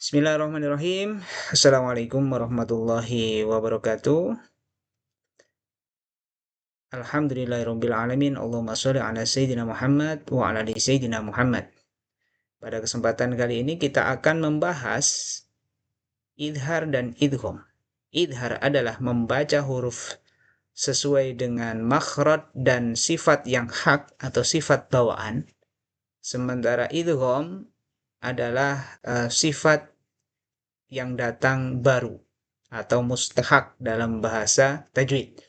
Bismillahirrahmanirrahim. Assalamualaikum warahmatullahi wabarakatuh. Alhamdulillahirabbil alamin. Allahumma sholli ala sayyidina Muhammad wa ala ali sayyidina Muhammad. Pada kesempatan kali ini kita akan membahas idhar dan idgham. Idhar adalah membaca huruf sesuai dengan makhraj dan sifat yang hak atau sifat bawaan. Sementara idgham adalah sifat yang datang baru atau mustahak dalam bahasa tajwid.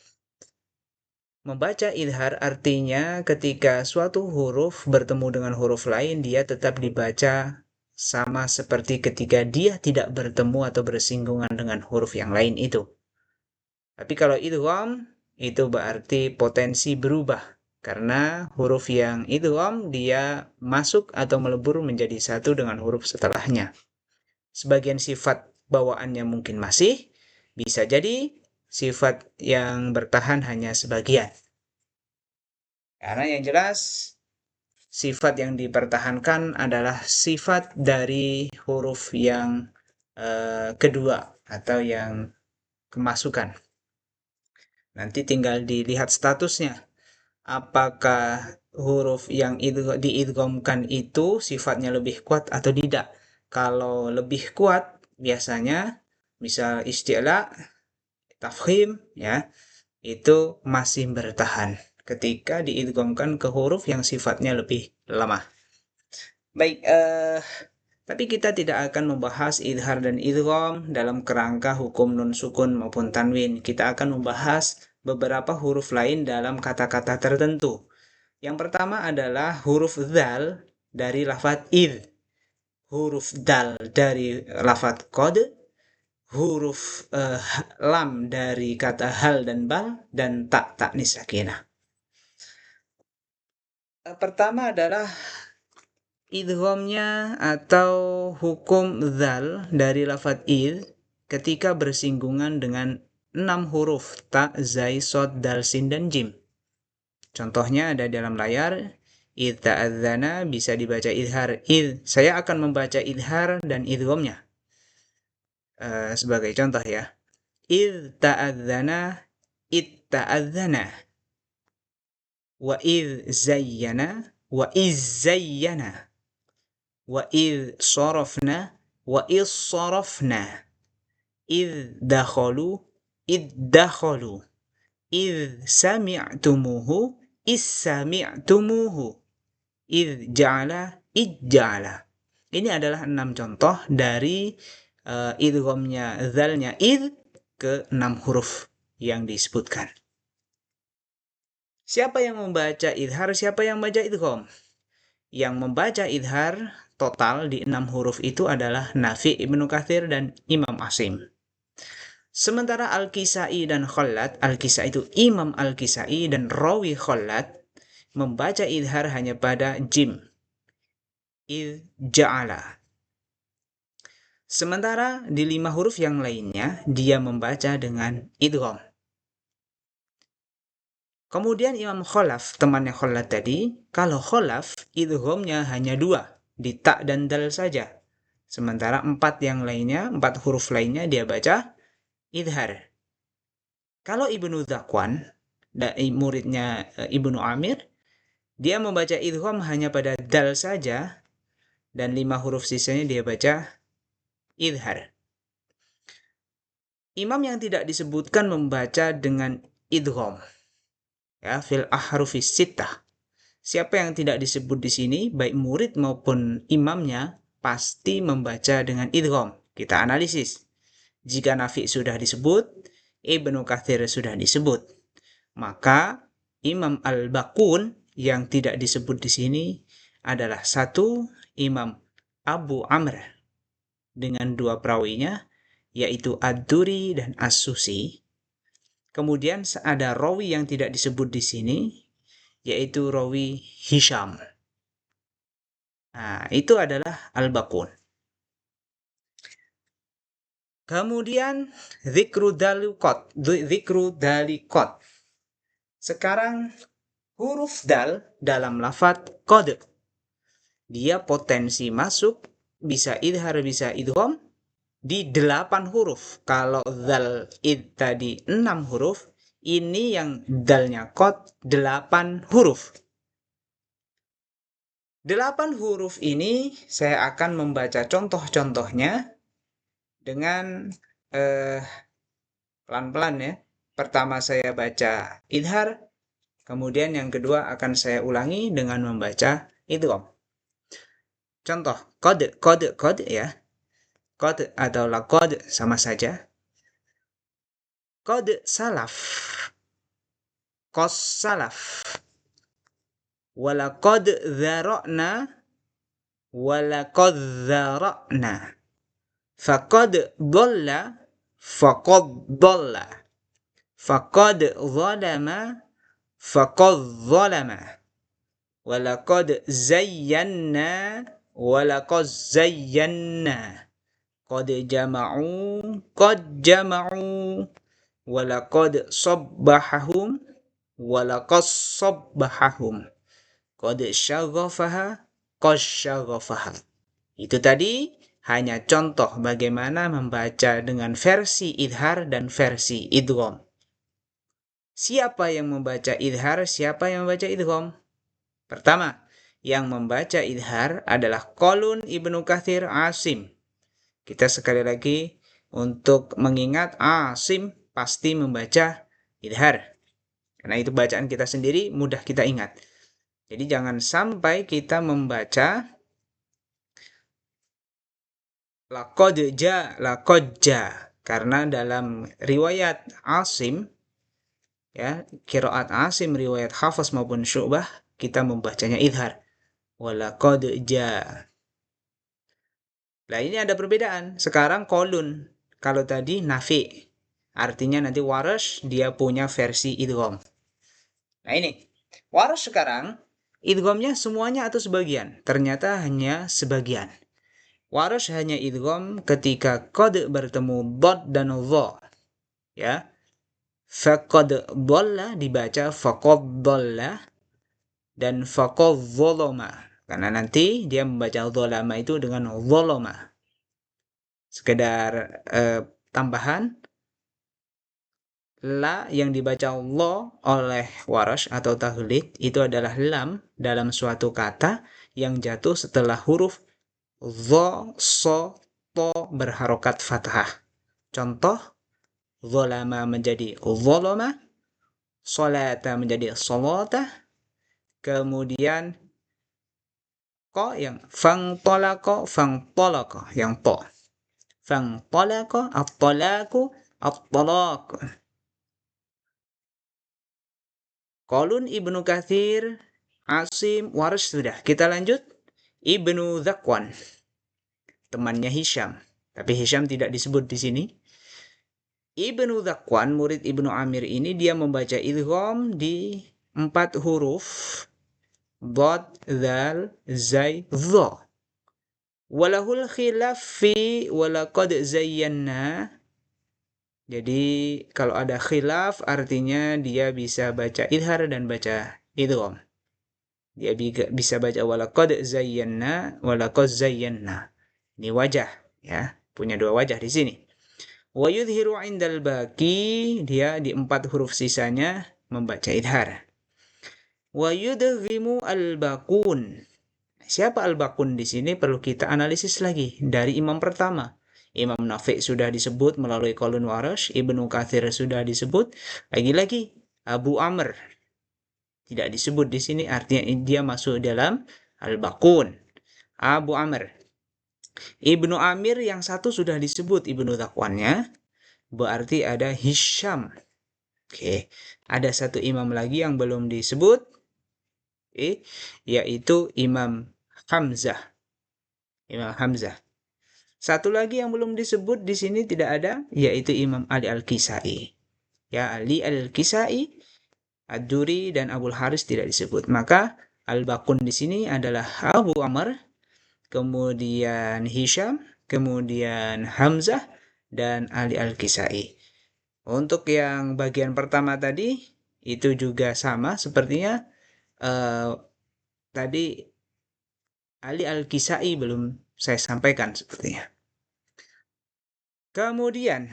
Membaca idhar artinya ketika suatu huruf bertemu dengan huruf lain, dia tetap dibaca sama seperti ketika dia tidak bertemu atau bersinggungan dengan huruf yang lain itu. Tapi kalau idgham, itu berarti potensi berubah. Karena huruf yang idgham, dia masuk atau melebur menjadi satu dengan huruf setelahnya. Sebagian sifat bawaannya mungkin masih, bisa jadi sifat yang bertahan hanya sebagian. Karena yang jelas, sifat yang dipertahankan adalah sifat dari huruf yang kedua atau yang kemasukan. Nanti tinggal dilihat statusnya. Apakah huruf yang diidghamkan itu sifatnya lebih kuat atau tidak? Kalau lebih kuat, biasanya misal isti'la, tafkhim, ya, itu masih bertahan ketika diidghamkan ke huruf yang sifatnya lebih lemah. Baik, tapi kita tidak akan membahas idhar dan idgham dalam kerangka hukum nun sukun maupun tanwin. Kita akan membahas beberapa huruf lain dalam kata-kata tertentu. Yang pertama adalah huruf dzal dari lafaz id, huruf dal dari lafaz qad, huruf lam dari kata hal dan bal, dan tak taknis sakinah. Pertama adalah idghamnya atau hukum dzal dari lafaz id ketika bersinggungan dengan 6 huruf ta, zai, shad, dal, sin, dan jim. Contohnya ada dalam layar. Id ta'adzana bisa dibaca idhar id. Saya akan membaca idhar dan idghamnya. Sebagai contoh ya. Id ta'adzana, id ta'adzana. Wa id zayyana, wa iz zayyana. Wa id sarafna, wa iz sarafna. Id dakhalu, id dakhalu. Id sami'tumuhu, is sami'tumuhu. Id ja'ala, id ja'ala. Ini adalah 6 contoh dari idghamnya dzalnya id ke 6 huruf yang disebutkan. Siapa yang membaca idhar, siapa yang membaca idgham? Yang membaca idhar total di 6 huruf itu adalah Nafi' Ibnu Katsir dan Imam Asim. Sementara Al-Kisai dan Khallat, Al-Kisai itu Imam Al-Kisai dan Rawi Khallat, membaca idhar hanya pada jim. Id ja'ala. Sementara di 5 huruf yang lainnya, dia membaca dengan idgham. Kemudian Imam Khalaf, temannya Khallat tadi, kalau Khalaf, idghamnya hanya 2, di ta dan dal saja. Sementara 4 yang lainnya, 4 huruf lainnya dia baca idhar. Kalau Ibnu Dzakwan, muridnya Ibnu Amir, dia membaca idgham hanya pada dal saja, dan 5 huruf sisanya dia baca idhar. Imam yang tidak disebutkan membaca dengan idgham, ya, fil ahrufis sittah. Siapa yang tidak disebut di sini, baik murid maupun imamnya, pasti membaca dengan idgham. Kita analisis. Jika Nafi' sudah disebut, Ibnu Katsir sudah disebut, maka Imam Al-Baqun yang tidak disebut di sini adalah 1 Imam Abu Amr dengan 2 perawinya, yaitu Ad-Duri dan As-Susi. Kemudian ada rawi yang tidak disebut di sini, yaitu rawi Hisham. Nah, itu adalah Al-Baqun. Kemudian dzikru dalikot. Sekarang huruf dal dalam lafaz qad. Dia potensi masuk bisa idhar bisa idgham, di 8 huruf. Kalau zal id tadi 6 huruf, ini yang dalnya qad 8 huruf. 8 huruf ini saya akan membaca contoh-contohnya dengan pelan-pelan ya. Pertama saya baca idhar, kemudian yang kedua akan saya ulangi dengan membaca idgham. Contoh, qad ya. Qad atau laqad sama saja. Qad salaf. Qas salaf. Walaqad dzara'na. Walaqad dzara'na. Faqad dhalla. Faqad dhalla. Faqad zalama. Faqad zalama. Walaqad zayyanna. Walaqad zayyanna. Qad jama'u. Qad jama'u. Walaqad sabbahahum. Walaqad sabbahahum. Qad syaghafaha. Qad syaghafaha. Itu tadi hanya contoh bagaimana membaca dengan versi idhar dan versi idgham. Siapa yang membaca idhar, siapa yang membaca idgham? Pertama, yang membaca idhar adalah Qalun Ibnu Katsir Asim. Kita sekali lagi untuk mengingat Asim pasti membaca idhar. Karena itu bacaan kita sendiri mudah kita ingat. Jadi jangan sampai kita membaca laqad ja. Karena dalam riwayat Asim, ya, qiraat Asim, riwayat Hafs maupun Syu'bah, kita membacanya idhar. Walaqad ja. Nah, ini ada perbedaan. Sekarang Qalun. Kalau tadi Nafi. Artinya nanti Warsh dia punya versi idgham. Nah, ini. Warsh sekarang idghamnya semuanya atau sebagian? Ternyata hanya sebagian. Warsh hanya idgham ketika qad bertemu dad dan dha. Ya. Faqad dhalla dibaca faqad dhalla dan faqad zalama. Karena nanti dia membaca zalama itu dengan zalama. Sekedar tambahan, la yang dibaca Allah oleh Warash atau tahlid itu adalah lam dalam suatu kata yang jatuh setelah huruf dha, so, to berharokat fathah. Contoh, zalama menjadi zalama, solata menjadi solata, kemudian ko yang fangtolako yang to. Fangtolako, at-talaku, at-talaq. Qalun Ibnu Katsir, Asim, Warsh sudah. Kita lanjut. Ibnu Dzakwan, temannya Hisham. Tapi Hisham tidak disebut di sini. Ibnu Dzakwan, murid Ibnu Amir ini dia membaca idgham di 4 huruf. Dhad, dzal, zai, dha. Walahul khilaf fi walaqad zayyana. Jadi kalau ada khilaf artinya dia bisa baca idhar dan baca idgham. Dia bisa baca walaqad zayyana, walaqad zayyana. Ini wajah ya, punya 2 wajah di sini. Wa yudhiru 'indal baqi, dia di 4 huruf sisanya membaca idhar. Wa yudghimu al-baqun. Siapa al-baqun di sini perlu kita analisis lagi dari imam pertama. Imam Nafi' sudah disebut melalui Qalun Warash, Ibnu Katsir sudah disebut, lagi-lagi Abu Amr tidak disebut di sini, artinya dia masuk dalam al-baqun. Abu Amr. Ibnu Amir yang satu sudah disebut Ibnu Dzakwannya, berarti ada Hisham. Oke, ada satu imam lagi yang belum disebut, yaitu Imam Hamzah. Imam Hamzah. Satu lagi yang belum disebut di sini tidak ada, yaitu Imam Ali Al-Kisai. Ya, Ali Al-Kisai, Ad-Duri dan Abul Haris tidak disebut. Maka Al-Baqun di sini adalah Abu Amr, kemudian Hisham, kemudian Hamzah dan Ali Al-Kisai. Untuk yang bagian pertama tadi itu juga sama sepertinya tadi Ali Al-Kisai belum saya sampaikan sepertinya. Kemudian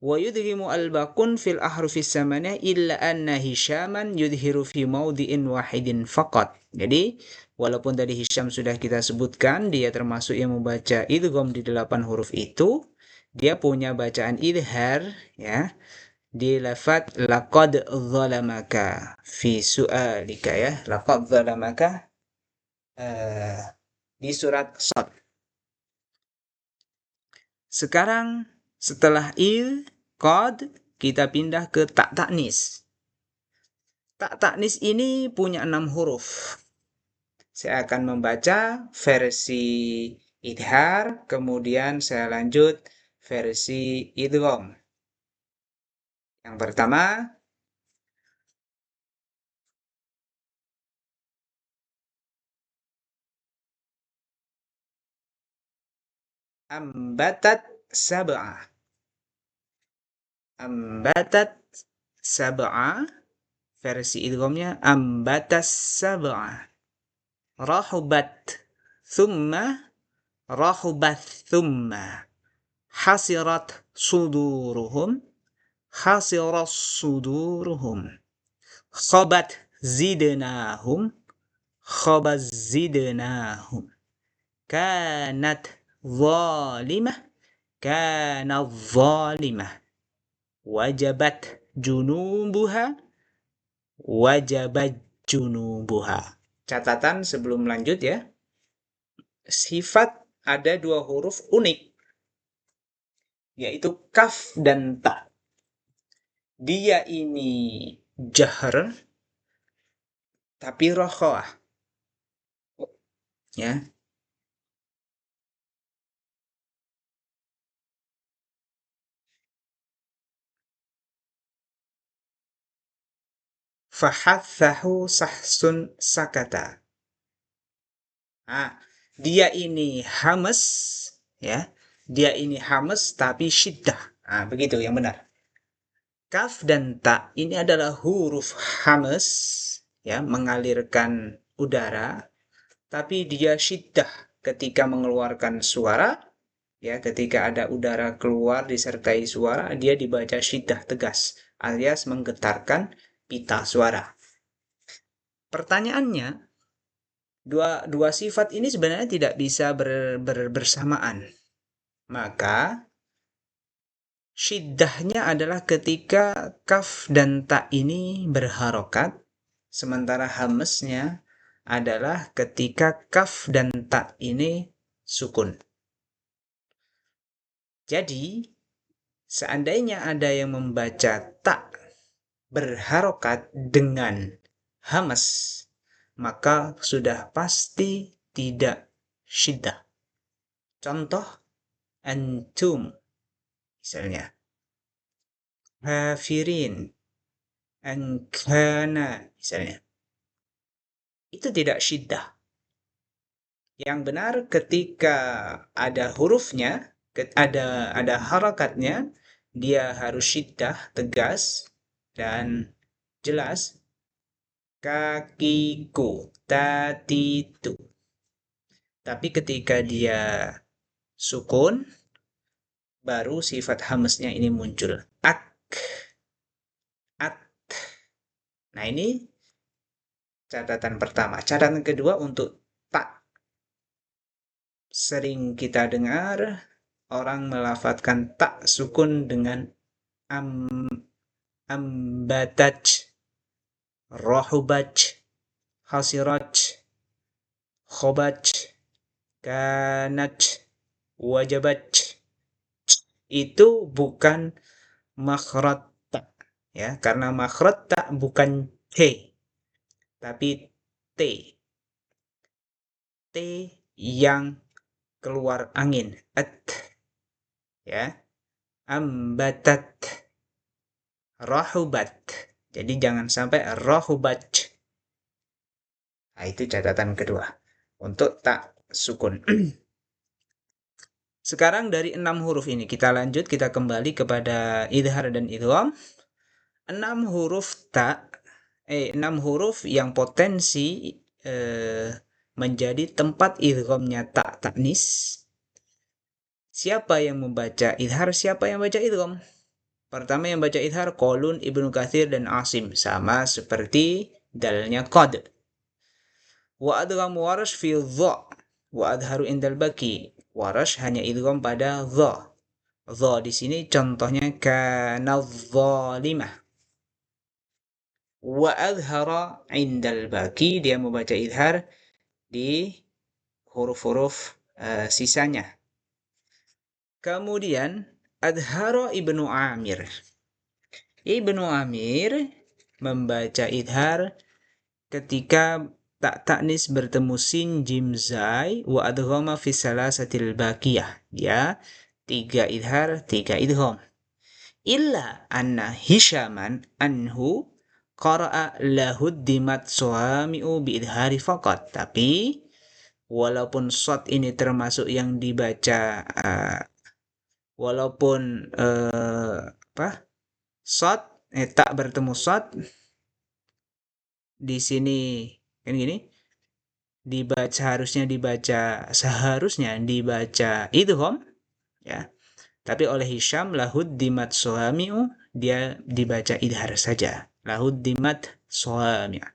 wa yudhimu albakun fil ahrufis samaniyah illa anna hisyaman yudhiru fi mawdi'in wahidin faqat. Jadi walaupun tadi Hisham sudah kita sebutkan dia termasuk yang membaca idgham di 8 huruf itu, dia punya bacaan idhar ya di lafaz laqad zalamaka fi su'alika ya, laqad zalamaka di surat Shad. Sekarang setelah qad kita pindah ke tak taknis. Tak taknis ini punya 6 huruf. Saya akan membaca versi idhar, kemudian saya lanjut versi idgham. Yang pertama, ambatat sab'ah. Ambatat sab'ah. Versi idghamnya ambatas sab'ah. Rahubat thumma rahubat thumma. Hasirat suduruhum. Hasirat suduruhum. Khabat zidnahum. Khabat zidnahum. Kanat zalimah. Kanat zalimah. Wajabat junubuha. Wajabat junubuha. Catatan sebelum lanjut ya. Sifat ada 2 huruf unik, yaitu kaf dan ta. Dia ini jahr, tapi rokhawah. Ya. Fahathahu sahsun sakata. Nah, dia ini hamas, ya. Dia ini hamas tapi syiddah. Nah, begitu yang benar. Kaf dan ta ini adalah huruf hamas, ya, mengalirkan udara, tapi dia syiddah ketika mengeluarkan suara, ya, ketika ada udara keluar disertai suara, dia dibaca syiddah tegas, alias menggetarkan pita suara. Pertanyaannya, dua sifat ini sebenarnya tidak bisa bersamaan. Maka syiddahnya adalah ketika kaf dan ta ini berharokat, sementara hamesnya adalah ketika kaf dan ta ini sukun. Jadi, seandainya ada yang membaca ta berharokat dengan hamas, maka sudah pasti tidak syiddah. Contoh, antum, misalnya. Hafirin, ankana, misalnya. Itu tidak syiddah. Yang benar ketika ada hurufnya, ada harakatnya, dia harus syiddah, tegas, dan jelas. Kakiku, tatitu. Tapi ketika dia sukun, baru sifat hamesnya ini muncul. At. Nah, ini catatan pertama. Catatan kedua untuk tak. Sering kita dengar orang melafadzkan tak sukun dengan ambataj, rohubaj, hasiraj, khobaj, kanaj, wajabaj. Itu bukan makhraj ta, ya, karena makhraj ta bukan T, tapi T. T yang keluar angin. At, ya. Ambatat, rahubat. Jadi jangan sampai rahubat. Nah, itu catatan kedua untuk tak sukun. Sekarang dari 6 huruf ini kita lanjut, kita kembali kepada idhar dan idgham. 6 huruf ta, 6 huruf yang potensi menjadi tempat idghamnya tak taknis. Siapa yang membaca idhar, siapa yang baca idgham? Pertama yang baca idhar Qalun, Ibnu Katsir dan Asim, sama seperti dalnya qad. Wa adgham Warash fi dha wa adharu indal baki. Warash hanya idgham pada dha. Dha di sini contohnya kana zalimah. Wa adhara indal baki, dia membaca idhar di huruf-huruf sisanya. Kemudian adhara Ibnu Amir. Ibnu Amir membaca idhar ketika tak taknis bertemu sin jim zai wa adghama fi salasatil baqiyah. Dia 3 idhar, 3 idgham. Illa anna Hisyaman anhu qara'a lahuddimat suami'u bi idhari faqat. Tapi walaupun shad ini termasuk yang dibaca walaupun shad tak bertemu shad di sini kan gini, seharusnya dibaca idgham ya. Tapi oleh Hisham lahuddimat suami'u, dia dibaca idhar saja. Lahuddimat suami'u.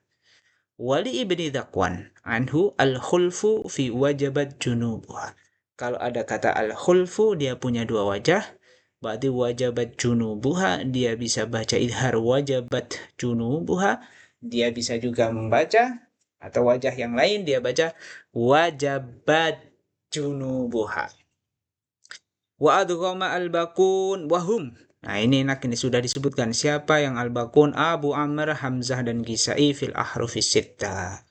Wali ibni Dhaqwan anhu al-khulfu fi wajabat junubuha. Kalau ada kata al-khulfu, dia punya 2 wajah. Berarti wajabat junubuha, dia bisa baca idhar wajabat junubuha. Dia bisa juga membaca, atau wajah yang lain dia baca wajabat junubuha. Wa adghama al-baqun wahum. Nah ini sudah disebutkan siapa yang al-baqun, Abu Amr, Hamzah dan Kisai fil ahrufis sittah.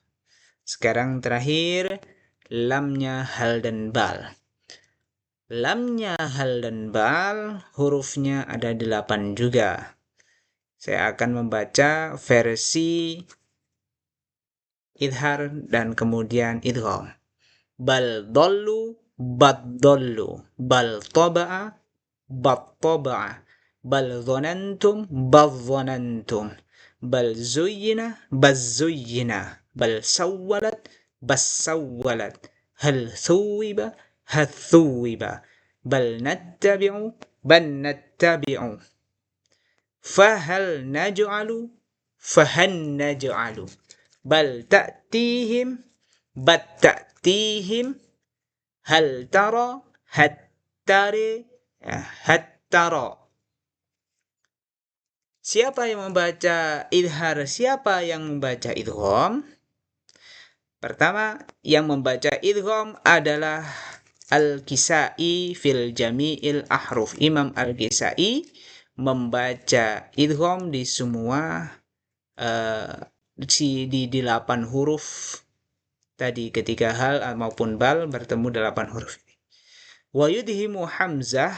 Sekarang terakhir lamnya hal dan bal. Lamnya hal dan bal hurufnya ada 8 juga. Saya akan membaca versi idhar dan kemudian idgham. Bal dollu baddollu, bal taba'a battaba'a, bal dhanantum badhanantum, bal zuyyina bazzuyyina, bal sawwalat bassawwalat, hal thuwiba hathuwiba, bal nattabi'u bannattabi'u, fahal naj'alu fahal naj'alu, bal ta'tihim batta'tihim, hal tara hattari hattara. Siapa yang membaca idhar, siapa yang membaca idgham? Pertama yang membaca idgham adalah Al-Kisai fil jami'il ahruf. Imam Al-Kisai membaca idgham di semua di 8 huruf tadi, ketika hal maupun bal bertemu 8 huruf. Wa yudhimu Hamzah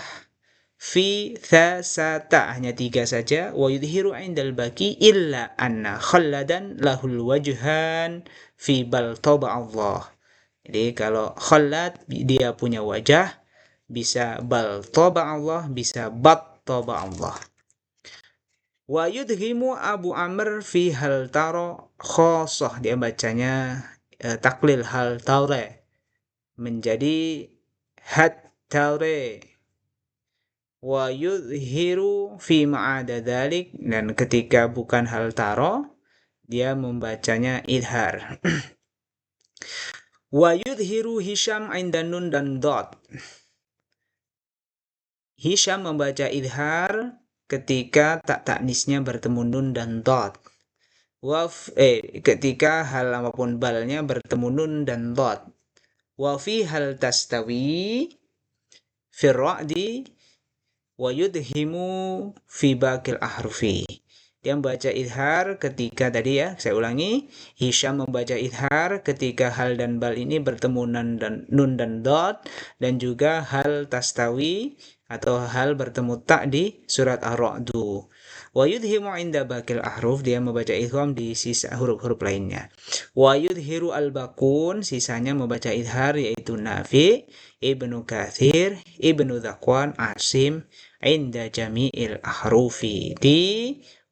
fi thasata, hanya 3 saja. Wa yudhiru indal baki illa anna khalladan lahul wajhan fi bal taba Allah. Jadi kalau khallad dia punya wajah, bisa bal taba Allah, bisa bat taba Allah. Wa yudhimu Abu Amr fi hal taro khosoh, dia bacanya taklil hal taure menjadi hat taure. Wa yudhiru fi ma'ada dhalik, dan ketika bukan hal taro dia membacanya idhar. Wa yudhiru Hisham inda nun dan dot. Hisham membaca idhar ketika tak taknisnya bertemu nun dan dot. Ketika hal apapun balnya bertemu nun dan dot. Wa fi hal tastawi fi ra'di wa yudhimu fi baqil ahrufi. Dia membaca idhar ketika tadi ya, saya ulangi, Hisham membaca idhar ketika hal dan bal ini bertemu nun dan dot, dan juga hal tastawi atau hal bertemu tak di surat Ar-Ra'du. Wa yudhimu inda baqil ahruf, dia membaca idgham di sisa huruf-huruf lainnya. Wa yudhiru al-baqun, sisanya membaca idhar, yaitu Nafi, Ibnu Katsir, Ibnu Dhaqwan, Asim inda jami'il ahrufi, di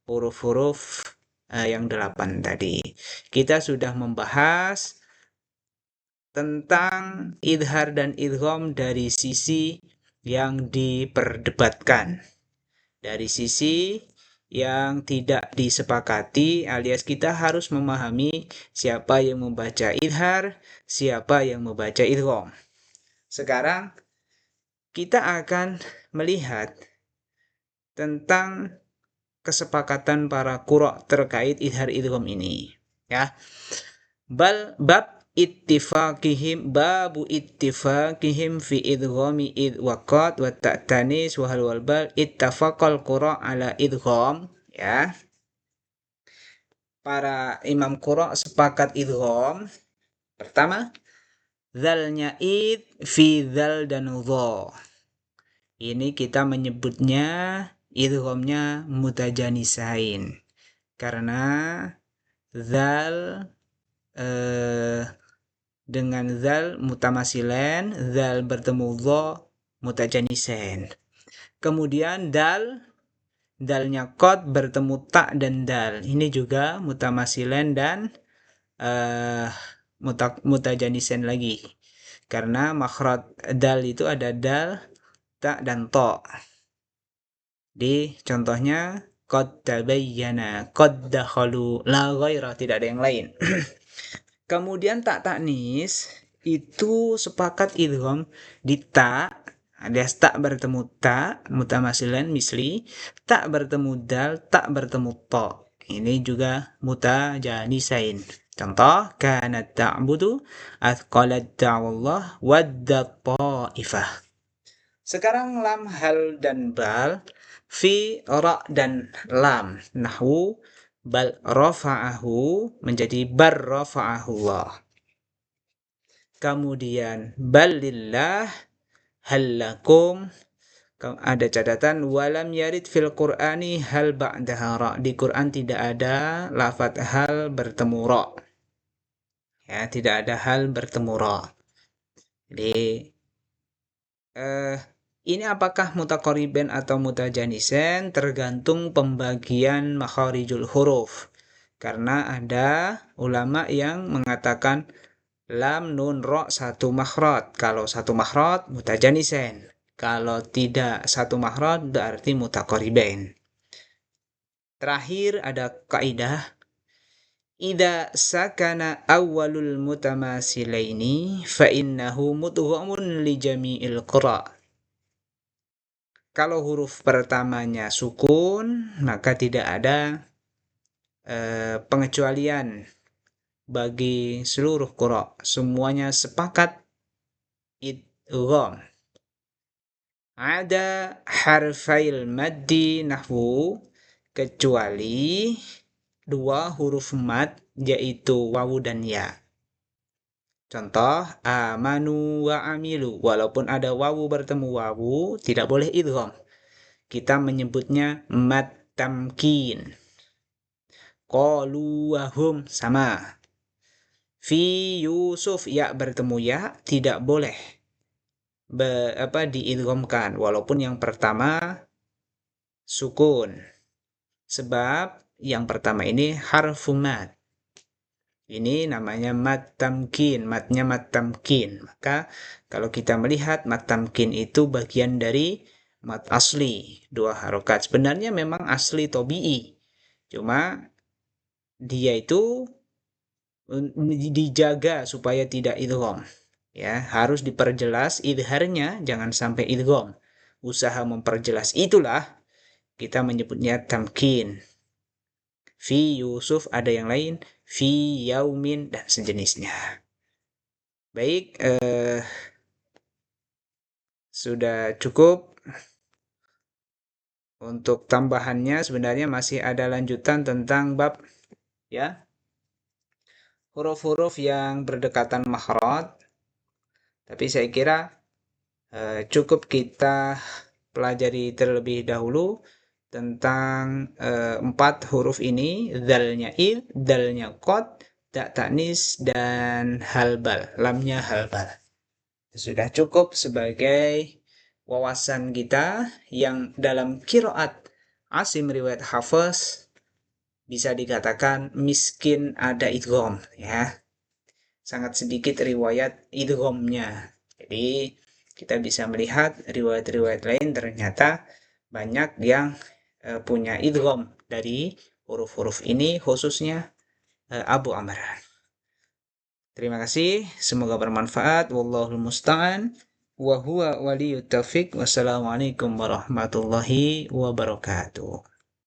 huruf-huruf yang 8 tadi. Kita sudah membahas tentang idhar dan idgham dari sisi yang diperdebatkan. Dari sisi yang tidak disepakati, alias kita harus memahami siapa yang membaca idhar, siapa yang membaca idgham. Sekarang kita akan melihat tentang kesepakatan para qurra terkait idhar idgham ini, ya. Bab babu ittifaqihim fi idghami id waqat wa ta'tanis wa hal wal bal ittafaqal qura ala idgham, ya. Para imam qura sepakat idgham. Pertama, dzalnya id fi dzal dan dha. Ini kita menyebutnya idghamnya mutajanisain karena dzal dengan zal mutamasilen, zal bertemu dha mutajanisain. Kemudian dalnya qad bertemu ta dan dal. Ini juga mutamasilen dan mutajanisain lagi. Karena makhraj dal itu ada dal, ta dan ta. Di contohnya qad tabayyana, qad dakhalu, la ghaira, tidak ada yang lain. Kemudian tak taknis itu sepakat idgham di ta, alias tak bertemu ta, mutamasilan misli, tak bertemu dal, tak bertemu ta. Ini juga mutajanisain. Contoh, kanat ta'budu athqalat ta'wallah wadda ta'ifah. Sekarang lam, hal, dan bal, fi, ra, dan lam. Nahwu bal rafa'ahu menjadi bar rafa'ahullah. Kemudian balillah halakum, ada catatan walam yarid fil qur'ani hal ba'daha ra. Di Quran tidak ada lafaz hal bertemu ra. Ya, tidak ada hal bertemu ra. Jadi ini apakah mutaqariban atau mutajanisen tergantung pembagian makharijul huruf. Karena ada ulama yang mengatakan lam, nun, ro satu makhraj. Kalau satu makhraj mutajanisen. Kalau tidak satu makhraj berarti mutaqariban. Terakhir ada kaidah idza sakana awwalul mutamasilaini fa innahu mudghamun li jami'il qura'. Kalau huruf pertamanya sukun, maka tidak ada pengecualian bagi seluruh qura'. Semuanya sepakat idgham. Ada harfail maddi nahwu, kecuali dua huruf mad yaitu wawu dan ya. Contoh, amanu wa amilu. Walaupun ada wawu bertemu wawu, tidak boleh idgham. Kita menyebutnya mad tamkin. Qalu wa hum, sama. Fi Yusuf, ya bertemu ya, tidak boleh diidghamkan. Walaupun yang pertama sukun. Sebab yang pertama ini harfu mad. Ini namanya mad tamkin, madnya mad tamkin. Maka kalau kita melihat mad tamkin itu bagian dari mad asli, dua harokat. Sebenarnya memang asli tobi'i. Cuma dia itu dijaga supaya tidak idgham. Ya, harus diperjelas idharnya, jangan sampai idgham. Usaha memperjelas itulah kita menyebutnya tamkin. Fi Yusuf ada yang lain, fi yaumin dan sejenisnya. Baik, sudah cukup. Untuk tambahannya sebenarnya masih ada lanjutan tentang bab, ya, huruf-huruf yang berdekatan makhraj. Tapi saya kira cukup kita pelajari terlebih dahulu tentang 4 huruf ini, dzalnya id, dalnya qad, ta ta'nis, dan halbal, lamnya halbal. Sudah cukup sebagai wawasan kita yang dalam qiraat Asim riwayat Hafs bisa dikatakan miskin ada idgham, ya. Sangat sedikit riwayat idghamnya. Jadi kita bisa melihat riwayat-riwayat lain ternyata banyak yang punya idgham dari huruf-huruf ini, khususnya Abu Amr. Terima kasih, semoga bermanfaat. Wallahul musta'an. Wa huwa waliyut taufiq. Wassalamualaikum warahmatullahi wabarakatuh.